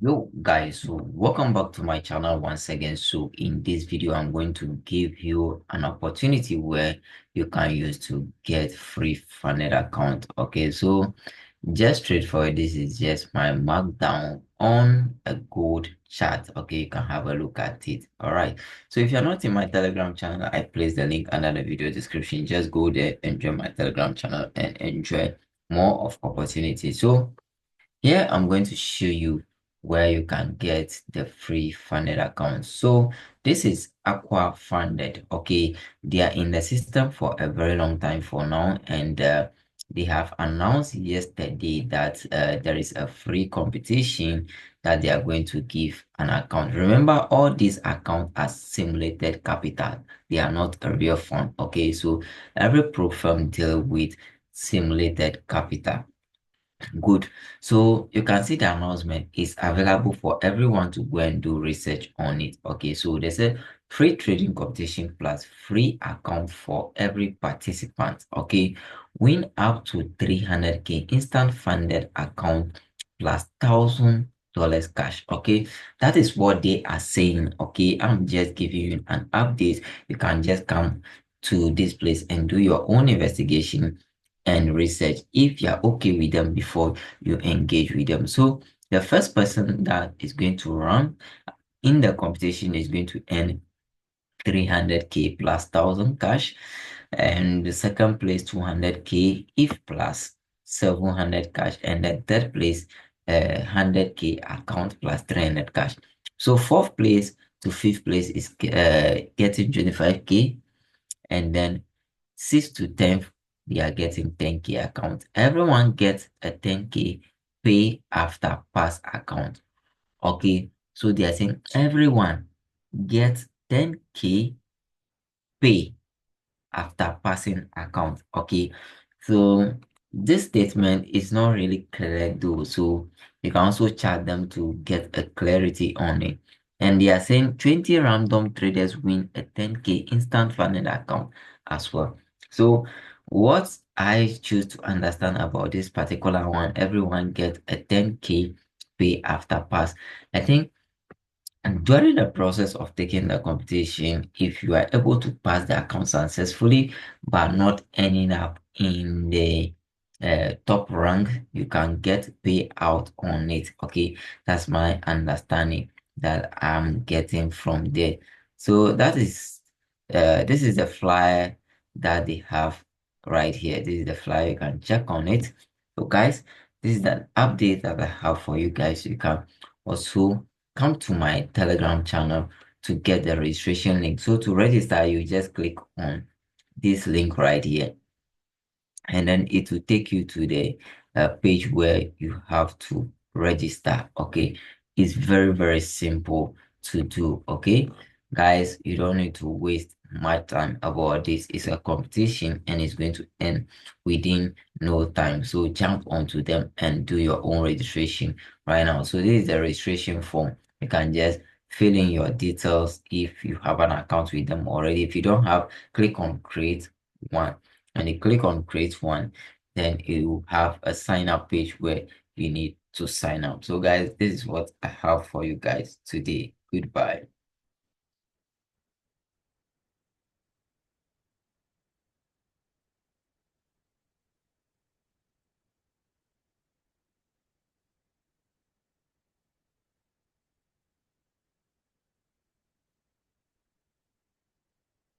Yo guys, so welcome back to my channel once again. So in this video I'm going to give you an opportunity where you can use to get free funnel account. Okay, so just straightforward, this is just my markdown on a gold chart. Okay, you can have a look at it. All right, so if you're not in my Telegram channel, I place the link under the video description. Just go there and join my Telegram channel and enjoy more of opportunity. So here I'm going to show you where you can get the free funded account. So this is Aqua funded. Okay, they are in the system for a very long time for now, and they have announced yesterday that there is a free competition that they are going to give an account. Remember, all these accounts are simulated capital. They are not a real fund. Okay, so every pro firm deal with simulated capital. Good. So you can see the announcement is available for everyone to go and do research on it. Okay, so there's a free trading competition plus free account for every participant. Okay, win up to 300K instant funded account plus $1,000 cash. Okay, that is what they are saying. Okay, I'm just giving you an update. You can just come to this place and do your own investigation and research if you're okay with them before you engage with them. So the first person that is going to run in the competition is going to earn 300K plus 1,000 cash, and the second place 200K if plus 700 cash, and the third place 100K account plus 300 cash. So fourth place to fifth place is getting 25K, and then 6th to 10th, they are getting 10K account. Everyone gets a 10K pay after pass account. Okay, so they are saying everyone gets 10K pay after passing account. Okay, so this statement is not really clear though, so you can also chat them to get a clarity on it. And they are saying 20 random traders win a 10K instant funding account as well. So what I choose to understand about this particular one, everyone gets a 10K pay after pass. I think, and during the process of taking the competition, if you are able to pass the account successfully but not ending up in the top rank, you can get payout on it. Okay, that's my understanding that I'm getting from there. So that is this is the flyer that they have right here. This is the flyer, you can check on it. So guys, this is an update that I have for you guys. You can also come to my Telegram channel to get the registration link. So to register, you just click on this link right here, and then it will take you to the page where you have to register. Okay, it's very, very simple to do. Okay, guys, you don't need to waste much time about this. It's a competition and it's going to end within no time. So jump onto them and do your own registration right now. So this is the registration form. You can just fill in your details if you have an account with them already. If you don't have, click on create one, and you click on create one, then it will have a sign up page where you need to sign up. So guys, this is what I have for you guys today. Goodbye.